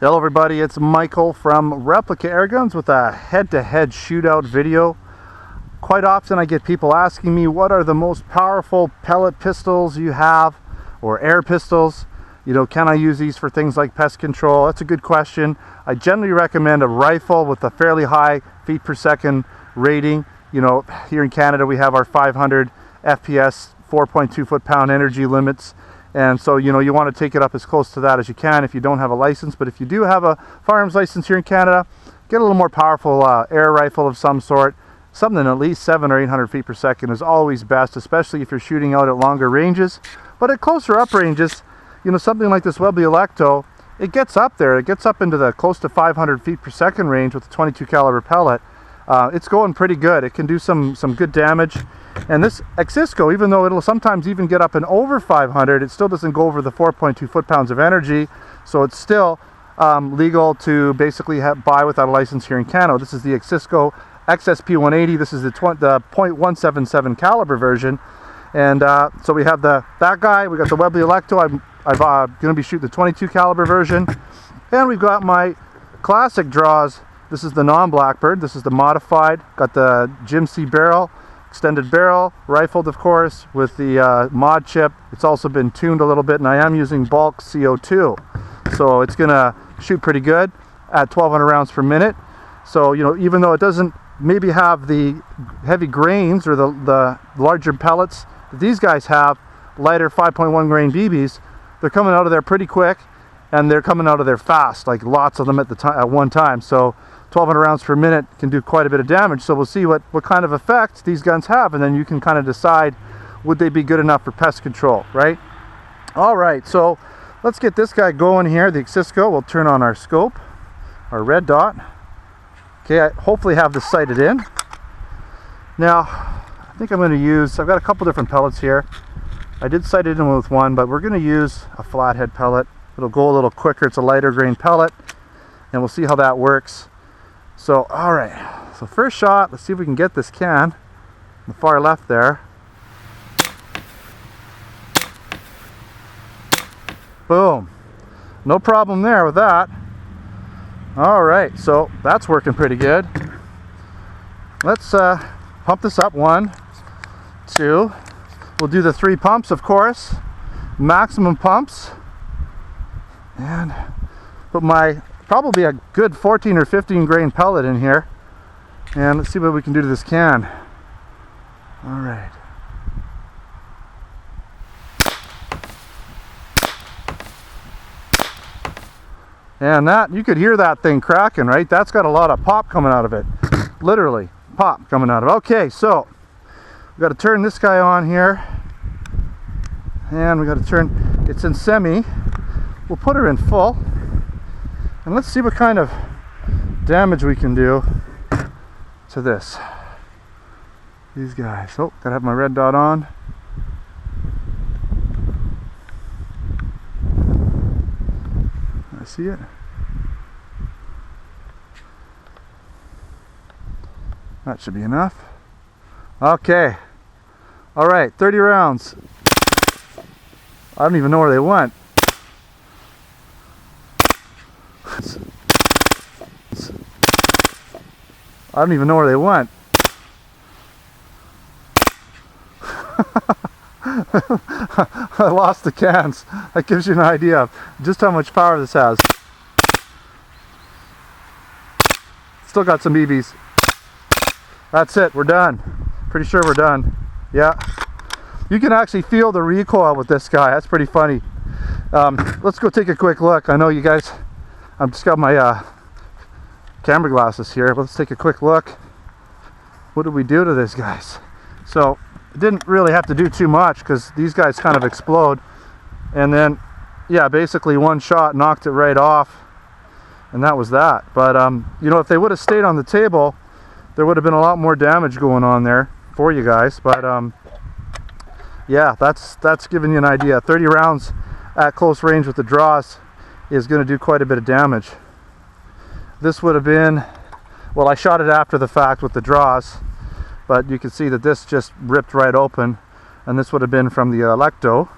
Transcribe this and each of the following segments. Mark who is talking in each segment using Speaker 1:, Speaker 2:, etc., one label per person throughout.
Speaker 1: Hello everybody, it's Michael from Replica Airguns with a head-to-head shootout video. Quite often I get people asking me what are the most powerful pellet pistols you have, or air pistols. You know, can I use these for things like pest control? That's a good question. I generally recommend a rifle with a fairly high feet per second rating. You know, here in Canada we have our 500 FPS 4.2 foot-pound energy limits. And so, you know, you want to take it up as close to that as you can if you don't have a license. But if you do have a firearms license here in Canada, get a little more powerful air rifle of some sort. Something at least 700 or 800 feet per second is always best, especially if you're shooting out at longer ranges. But at closer up ranges, you know, something like this Webley Alecto, it gets up there. It gets up into the close to 500 feet per second range with a 22 caliber pellet. It's going pretty good. It can do some good damage. And this Exisco, even though it'll sometimes even get up and over 500, it still doesn't go over the 4.2 foot-pounds of energy. So it's still legal to basically buy without a license here in Canada. This is the Exisco XSP 180. This is the .177 caliber version. And so we have that guy. We got the Webley Alecto. I'm going to be shooting the 22 caliber version. And we've got my classic Drozd. This is the non-Blackbird. This is the modified. Got the Jim C barrel. Extended barrel, rifled of course, with the mod chip. It's also been tuned a little bit, and I am using bulk CO2. So it's gonna shoot pretty good at 1200 rounds per minute. So, you know, even though it doesn't maybe have the heavy grains or the larger pellets that these guys have, lighter 5.1 grain BBs, they're coming out of there pretty quick, and they're coming out of there fast, like lots of them at one time. So 1200 rounds per minute can do quite a bit of damage. So we'll see what kind of effect these guns have, and then you can kind of decide, would they be good enough for pest control, right? All right, so let's get this guy going here, the Exisco. We'll turn on our scope, our red dot. Okay, I hopefully have this sighted in. Now, I think I'm going to use, I've got a couple different pellets here. I did sight it in with one, but we're going to use a flathead pellet. It'll go a little quicker. It's a lighter grain pellet, and we'll see how that works. So, all right, so first shot, let's see if we can get this can on the far left there. Boom. No problem there with that. All right, so that's working pretty good. Let's pump this up. 1, 2. We'll do the 3 pumps, of course. Maximum pumps. And put my probably a good 14 or 15 grain pellet in here, and let's see what we can do to this can. All right. And that, you could hear that thing cracking, right? That's got a lot of pop coming out of it. Literally pop coming out of it. Okay, so we got to turn this guy on here, and we got to turn, it's in semi. We'll put her in full. And let's see what kind of damage we can do to these guys. Oh, gotta have my red dot on. I see it. That should be enough. Okay. All right, 30 rounds. I don't even know where they went. I don't even know where they went. I lost the cans. That gives you an idea of just how much power this has. Still got some BBs. That's it, we're done. Pretty sure we're done. Yeah. You can actually feel the recoil with this guy. That's pretty funny. Let's go take a quick look. I know you guys, I've just got my camera glasses here, but let's take a quick look. What did we do to these guys? So it didn't really have to do too much, because these guys kind of explode, and then yeah, basically one shot knocked it right off, and that was that. But you know, if they would have stayed on the table, there would have been a lot more damage going on there for you guys. But yeah, that's giving you an idea. 30 rounds at close range with the Drozd is going to do quite a bit of damage. This would have been, well, I shot it after the fact with the Drozd, but you can see that this just ripped right open, and this would have been from the Alecto,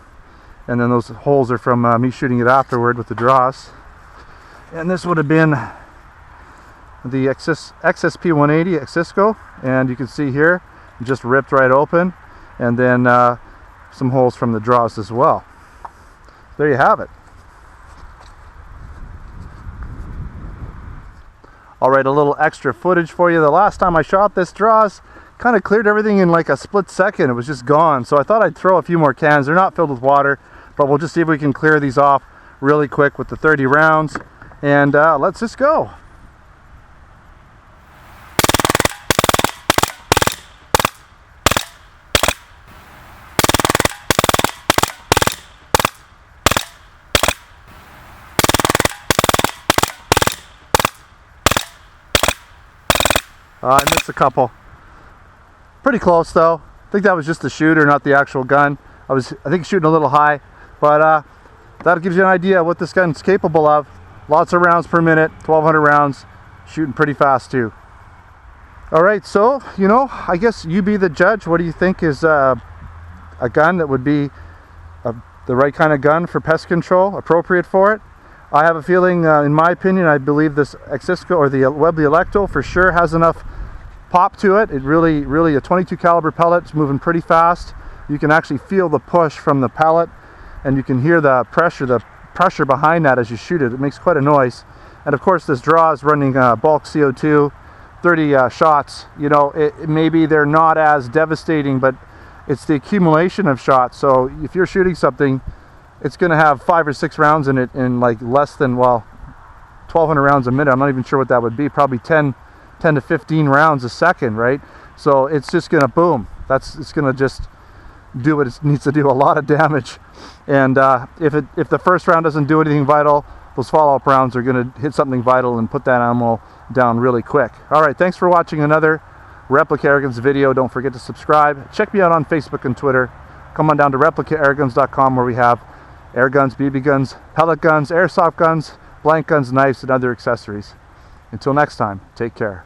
Speaker 1: and then those holes are from me shooting it afterward with the Drozd. And this would have been the XSP 180 Cisco, and you can see here it just ripped right open, and then some holes from the Drozd as well. There you have it. Alright, a little extra footage for you. The last time I shot this Drozd, kind of cleared everything in like a split second. It was just gone. So I thought I'd throw a few more cans. They're not filled with water, but we'll just see if we can clear these off really quick with the 30 rounds. And let's just go. I missed a couple. Pretty close though. I think that was just the shooter, not the actual gun. I think shooting a little high, but that gives you an idea of what this gun's capable of. Lots of rounds per minute, 1,200 rounds, shooting pretty fast too. Alright, so, you know, I guess you be the judge. What do you think is a gun that would be the right kind of gun for pest control, appropriate for it? I have a feeling, in my opinion, I believe this Cisco or the Webley Alecto for sure has enough pop to it. It really a 22 caliber pellet. It's moving pretty fast. You can actually feel the push from the pellet, and you can hear the pressure behind that as you shoot it. It makes quite a noise. And of course, this Drozd running bulk CO2, 30 shots. You know, maybe they're not as devastating, but it's the accumulation of shots. So if you're shooting something, it's going to have 5 or 6 rounds in it in like less than, well, 1,200 rounds a minute. I'm not even sure what that would be. Probably 10 to 15 rounds a second, right? So it's just going to boom. It's going to just do what it needs to do, a lot of damage. And if the first round doesn't do anything vital, those follow-up rounds are going to hit something vital and put that animal down really quick. All right, thanks for watching another Replica Airguns video. Don't forget to subscribe. Check me out on Facebook and Twitter. Come on down to replicaairguns.com, where we have air guns, BB guns, pellet guns, airsoft guns, blank guns, knives, and other accessories. Until next time, take care.